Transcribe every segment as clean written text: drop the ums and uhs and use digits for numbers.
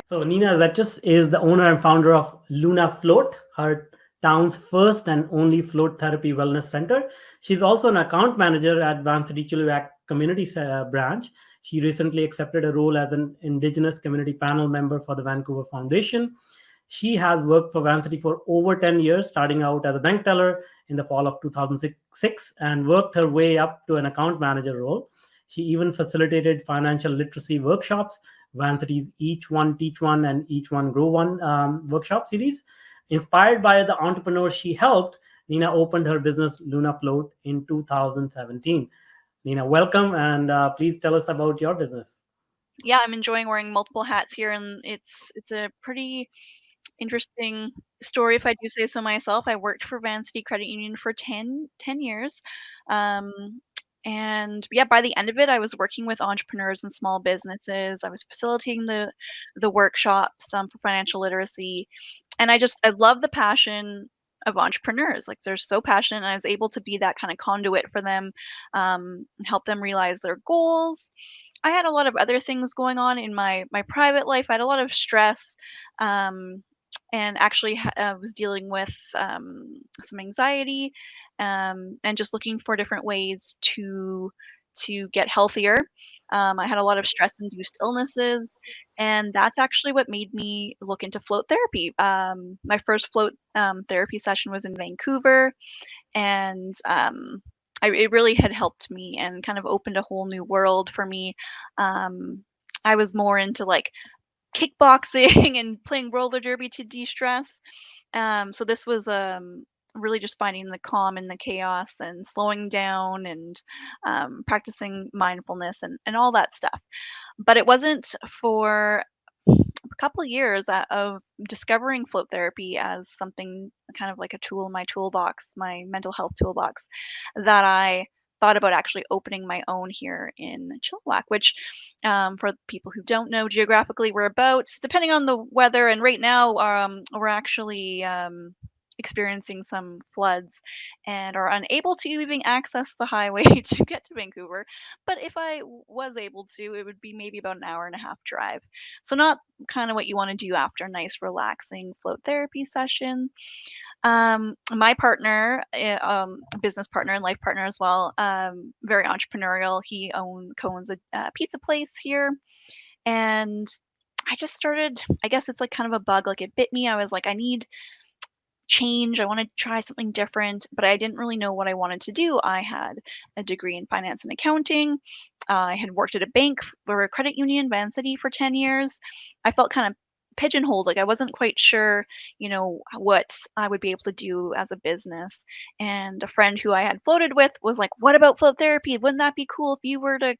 So Nina Zetchus is the owner and founder of Luna Float, her town's first and only float therapy wellness center. She's also an account manager at Vancity Chilliwack Community Branch. She recently accepted a role as an indigenous community panel member for the Vancouver Foundation. She has worked for Vancity for over 10 years, starting out as a bank teller in the fall of 2006 and worked her way up to an account manager role. She even facilitated financial literacy workshops, Vancity's Each One Teach One and Each One Grow One workshop series. Inspired by the entrepreneurs she helped, Nina opened her business Luna Float in 2017. Nina, welcome, and please tell us about your business. Yeah, I'm enjoying wearing multiple hats here, and it's a pretty interesting story if I do say so myself. I worked for Vancity Credit Union for ten years. Um, and yeah, by the end of it, I was working with entrepreneurs and small businesses. I was facilitating the workshops for financial literacy, and I love the passion of entrepreneurs. Like they're so passionate, and I was able to be that kind of conduit for them, help them realize their goals. I had a lot of other things going on in my private life. I had a lot of stress, um, and actually was dealing with some anxiety, and just looking for different ways to get healthier. I had a lot of stress-induced illnesses, and that's actually what made me look into float therapy. My first float therapy session was in Vancouver, and it really had helped me and kind of opened a whole new world for me. Um, I was more into like kickboxing and playing roller derby to de-stress. So this was really just finding the calm in the chaos and slowing down and practicing mindfulness and all that stuff. But it wasn't for a couple years of discovering float therapy as something kind of like a tool in my toolbox, my mental health toolbox, that I thought about actually opening my own here in Chilliwack, which, for people who don't know geographically, we're about, depending on the weather, and right now we're actually experiencing some floods and are unable to even access the highway to get to Vancouver. But if I was able to, it would be maybe about an hour and a half drive. So not kind of what you want to do after a nice relaxing float therapy session. My partner, business partner and life partner as well, very entrepreneurial. He co-owns a pizza place here, and I just started. I guess it's like kind of a bug. Like it bit me. I was like, I need change. I want to try something different, but I didn't really know what I wanted to do. I had a degree in finance and accounting. I had worked at a bank or a credit union, Vancity, for 10 years. I felt kind of pigeonholed. Like I wasn't quite sure, what I would be able to do as a business. And a friend who I had floated with was like, "What about float therapy? Wouldn't that be cool if you were to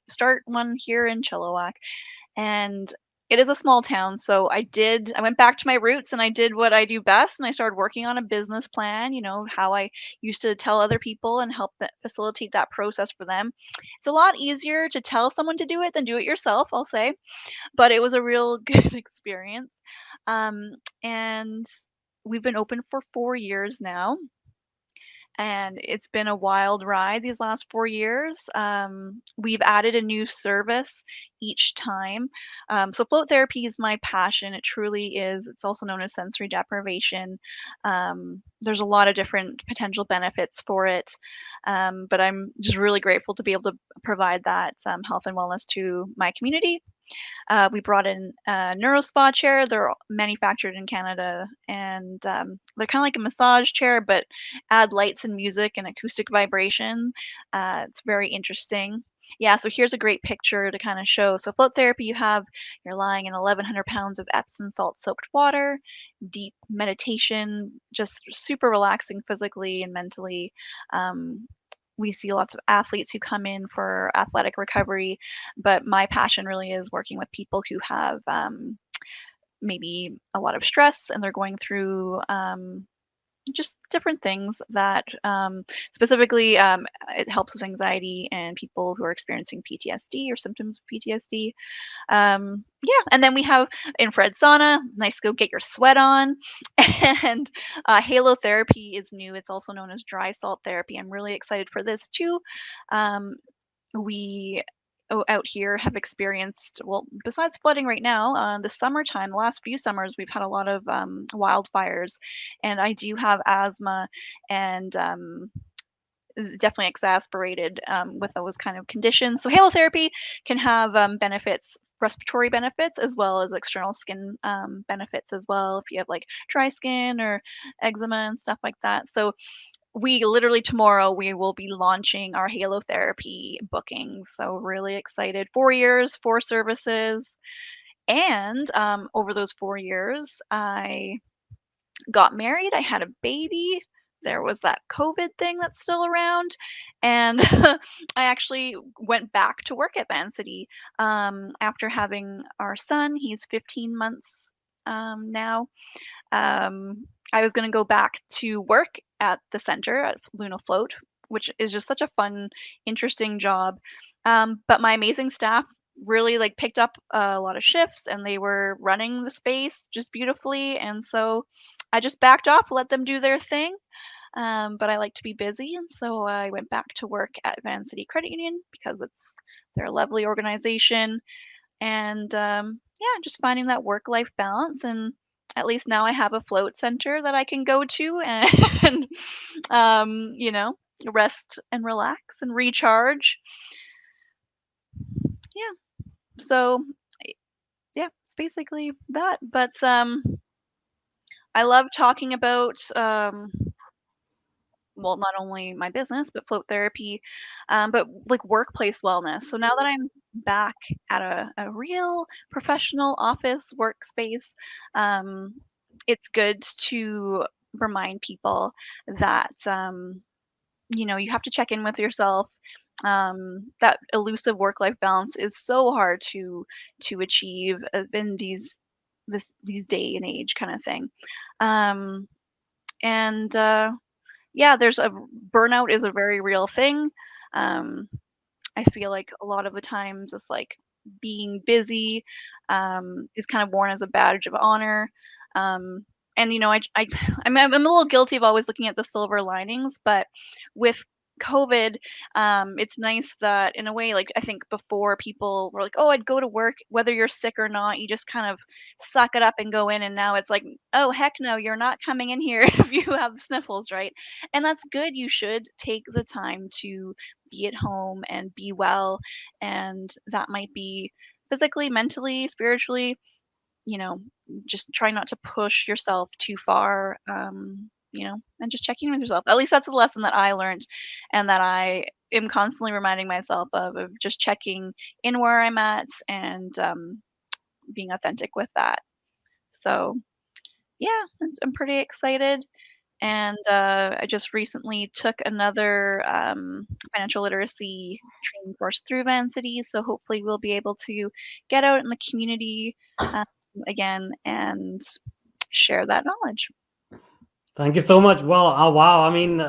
start one here in Chilliwack?" And it is a small town, so I went back to my roots and I did what I do best, and I started working on a business plan, how I used to tell other people and help facilitate that process for them. It's a lot easier to tell someone to do it than do it yourself, I'll say, but it was a real good experience. And we've been open for 4 years now, and it's been a wild ride these last 4 years. We've added a new service each time. So float therapy is my passion. It truly is. It's also known as sensory deprivation. There's a lot of different potential benefits for it, but I'm just really grateful to be able to provide that health and wellness to my community. We brought in a NeuroSpa chair. They're manufactured in Canada, and they're kind of like a massage chair, but add lights and music and acoustic vibration. It's very interesting. Yeah, so here's a great picture to kind of show. So float therapy, you're lying in 1,100 pounds of Epsom salt soaked water, deep meditation, just super relaxing physically and mentally. Um, we see lots of athletes who come in for athletic recovery, but my passion really is working with people who have maybe a lot of stress and they're going through just different things that specifically it helps with anxiety and people who are experiencing PTSD or symptoms of PTSD. Yeah, and then we have infrared sauna, nice to go get your sweat on. And halo therapy is new. It's also known as dry salt therapy. I'm really excited for this too. Um, we out here have experienced, well, besides flooding right now, the summertime, the last few summers, we've had a lot of wildfires, and I do have asthma, and is definitely exasperated with those kind of conditions. So halotherapy can have benefits, respiratory benefits, as well as external skin benefits as well. If you have like dry skin or eczema and stuff like that. So we literally tomorrow we will be launching our halotherapy bookings. So really excited. 4 years, 4 services, and over those 4 years, I got married, I had a baby, there was that COVID thing that's still around, and I actually went back to work at Vancity, after having our son. He's 15 months, now. I was gonna go back to work at the center at Luna Float, which is just such a fun, interesting job. But my amazing staff really like picked up a lot of shifts and they were running the space just beautifully. And so I just backed off, let them do their thing. But I like to be busy, and so I went back to work at Vancity Credit Union because they're a lovely organization, and yeah, just finding that work life balance. And at least now I have a float center that I can go to and you know, rest and relax and recharge. Yeah. So yeah, it's basically that. But I love talking about well, not only my business, but float therapy, but like workplace wellness. So now that I'm back at a real professional office workspace, um, it's good to remind people that, you know, you have to check in with yourself. That elusive work-life balance is so hard to achieve in these day and age kind of thing. Um, and yeah, there's a burnout is a very real thing. Um, I feel like a lot of the times it's like being busy is kind of worn as a badge of honor. Um, and you know, I'm a little guilty of always looking at the silver linings, but with COVID, it's nice that in a way, like I think before people were like, "Oh, I'd go to work whether you're sick or not." You just kind of suck it up and go in, and now it's like, "Oh, heck no, you're not coming in here if you have sniffles, right?" And that's good. You should take the time to be at home and be well, and that might be physically, mentally, spiritually, you know, just try not to push yourself too far, you know, and just checking with yourself. At least that's the lesson that I learned and that I am constantly reminding myself of just checking in where I'm at and being authentic with that. So, yeah, I'm pretty excited. And I just recently took another financial literacy training course through Vancity, so hopefully we'll be able to get out in the community um, again and share that knowledge. Thank you so much. Well, wow. I mean,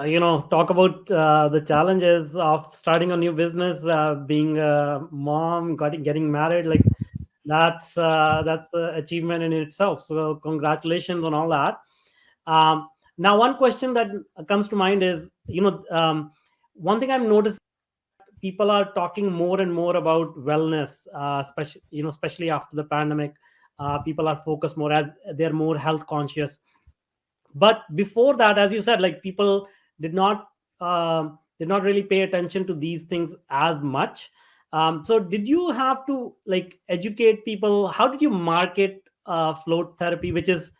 talk about the challenges of starting a new business, being a mom, getting married. Like that's an achievement in itself. So congratulations on all that. Now, one question that comes to mind is, one thing I've noticed, people are talking more and more about wellness, especially after the pandemic. People are focused more as they're more health conscious. But before that, as you said, like people did not did not really pay attention to these things as much. So did you have to like educate people? How did you market float therapy, which is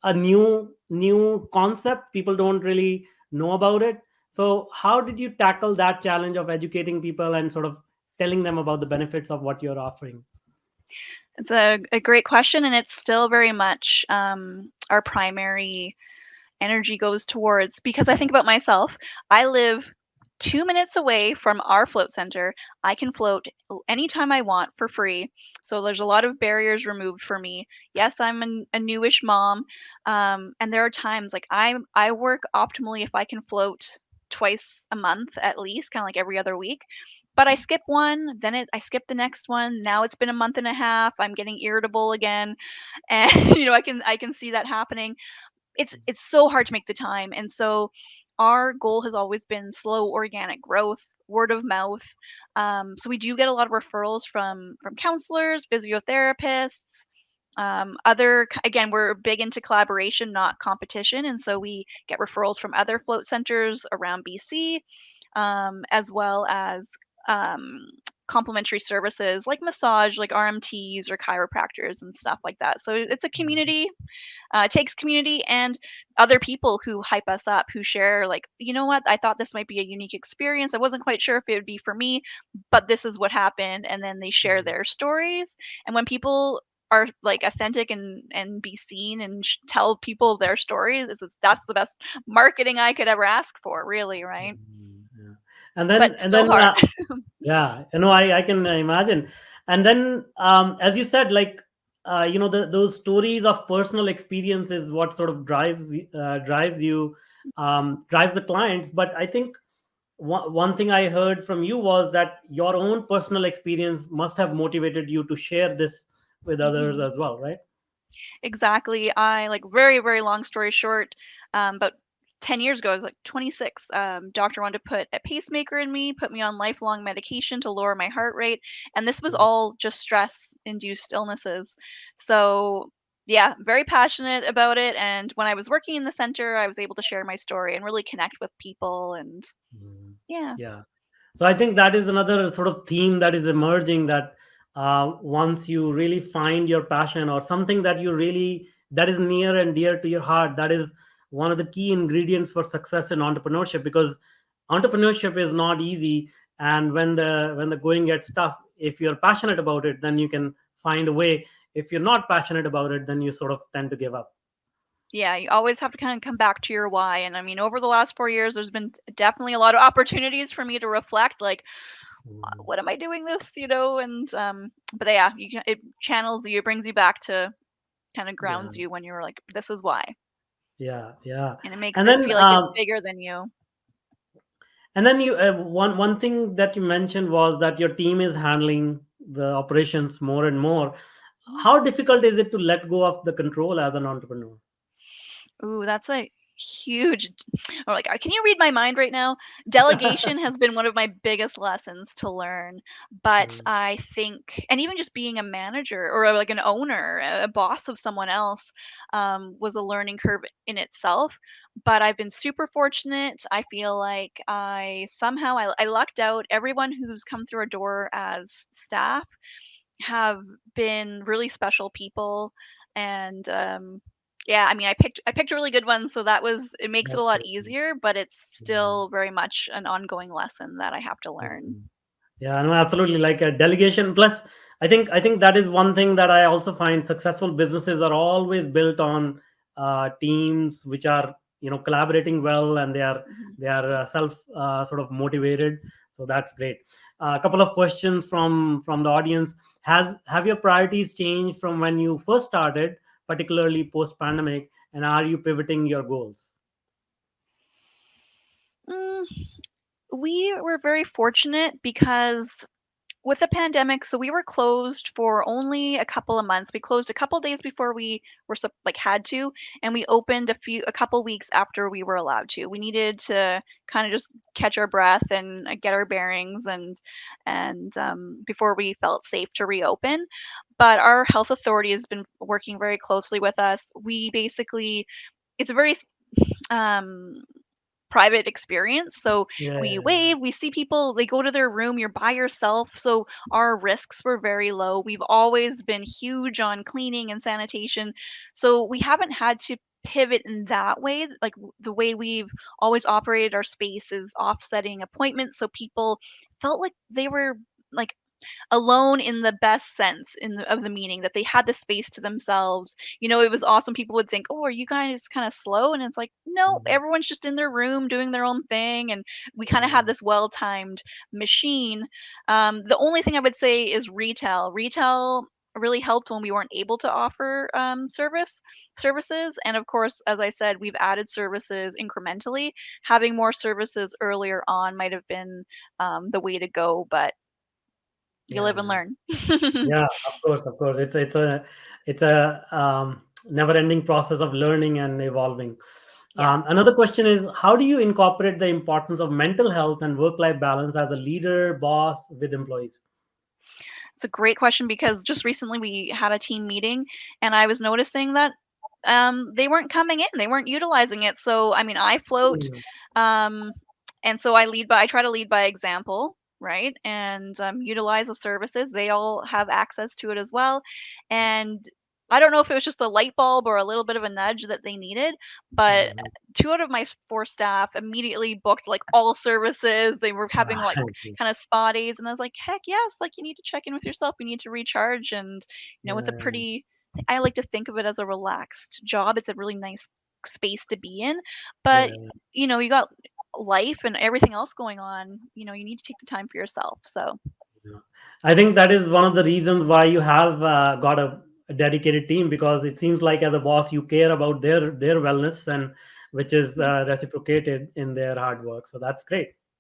a new concept? People don't really know about it. So how did you tackle that challenge of educating people and sort of telling them about the benefits of what you're offering? It's a great question, and it's still very much our primary energy goes towards, because I think about myself. I live 2 minutes away from our float center. I can float anytime I want for free. So there's a lot of barriers removed for me. Yes, I'm a newish mom. And there are times like I work optimally if I can float twice a month at least, kind of like every other week. But I skip one, then I skip the next one. Now it's been a month and a half. I'm getting irritable again. And you know, I can see that happening. It's so hard to make the time, and so our goal has always been slow organic growth. word of mouth. So we do get a lot of referrals from counselors, physiotherapists, again, we're big into collaboration, not competition, and so we get referrals from other float centers around BC, as well as um, complementary services like massage, like RMTs or chiropractors and stuff like that. So it's a community. It takes community and other people who hype us up, who share, like, you know what, I thought this might be a unique experience. I wasn't quite sure if it would be for me, but this is what happened. And then they share Mm. their stories. And when people are like authentic and be seen and tell people their stories, that's the best marketing I could ever ask for, really, right? Yeah. And But still then hard. yeah, I can imagine. And then as you said, like those stories of personal experience is what sort of drives you, drives the clients. But I think one thing I heard from you was that your own personal experience must have motivated you to share this with others Mhm. as well, right? Exactly. I like very, very long story short, but 10 years ago, I was like 26. Doctor wanted to put a pacemaker in me, put me on lifelong medication to lower my heart rate, and this was Mm. all just stress-induced illnesses. So, yeah, very passionate about it. And when I was working in the center, I was able to share my story and really connect with people. And Mm. yeah. Yeah. So I think that is another sort of theme that is emerging, that once you really find your passion or something that that is near and dear to your heart, that is one of the key ingredients for success in entrepreneurship, because entrepreneurship is not easy. And when the going gets tough, if you're passionate about it, then you can find a way. If you're not passionate about it, then you sort of tend to give up. Yeah, you always have to kind of come back to your why. And I mean, over the last 4 years, there's been definitely a lot of opportunities for me to reflect, like, Mhm. what am I doing this, and but yeah, it channels you, it brings you back to kind of Yeah, grounds you when you're like, this is why, yeah, yeah. and it makes And it then feel like it's bigger than you. you one thing that you mentioned was that your team is handling the operations more and more. Mhm. How difficult is it to let go of the control as an entrepreneur? Ooh, that's a huge or like, can you read my mind right now? Delegation has been one of my biggest lessons to learn, but Mm. I think and even just being a manager or, like, an owner, a boss of someone else, was a learning curve in itself, but I've been super fortunate. I feel like I lucked out. Everyone who's come through our door as staff have been really special people, and, yeah, I mean, I picked a really good one, so it makes it a That's lot good. easier, but it's Mm. still very much an ongoing lesson that I have to learn. Mm. Yeah, no, absolutely. Like a delegation. Plus, I think that is one thing that I also find successful businesses are always built on teams which are collaborating well, and Mhm. they are self sort of motivated. So that's great. A couple of questions from the audience. Has Have your priorities changed from when you first started, particularly post pandemic, and are you pivoting your goals? Mm, we were very fortunate because with the pandemic, so we were closed for only a couple of months. We closed a couple days before we like had to, and we opened a couple weeks after we were allowed to. We needed to kind of just catch our breath and get our bearings and before we felt safe to reopen. But our health authority has been working very closely with us. We basically it's a very um private experience. So Yeah, we yeah, yeah. wave, we see people, they go to their room, you're by yourself. So our risks were very low. We've always been huge on cleaning and sanitation. So we haven't had to pivot in that way. Like the way we've always operated our space is offsetting appointments. So people felt like they were like alone in the best sense of the meaning, that they had the space to themselves. It was awesome. People would think, "Oh, are you guys kind of slow?" And it's like, no, Mhm. everyone's just in their room doing their own thing, and we kind of have Yeah, this well-timed machine. The only thing I would say is retail. Retail really helped when we weren't able to offer services, and of course, as I said, we've added services incrementally. Having more services earlier on might have been the way to go, but you live and yeah. learn. Yeah, of course, of course. It's a never-ending process of learning and evolving. Yeah. Another question is, how do you incorporate the importance of mental health and work-life balance as a leader, boss with employees? It's a great question because just recently we had a team meeting and I was noticing that they weren't coming in, they weren't utilizing it. So, I mean, I float, Mm, um, and so I try to lead by example, right? And utilize the services. They all have access to it as well. And I don't know if it was just a light bulb or a little bit of a nudge that they needed, but mhm. 2 out of my 4 staff immediately booked, like, all services. They were having, like, Right. kinda spa days, and I was like, "Heck yes, like, you need to check in with yourself, you need to recharge," and, it's a Yeah, pretty I like to think of it as a relaxed job. It's a really nice space to be in, but, yeah. you got life and everything else going on, you need to take the time for yourself, so Yeah. I think that is one of the reasons why you have got a dedicated team, because it seems like as a boss you care about their wellness, and which is yeah. reciprocated in their hard work. So that's great.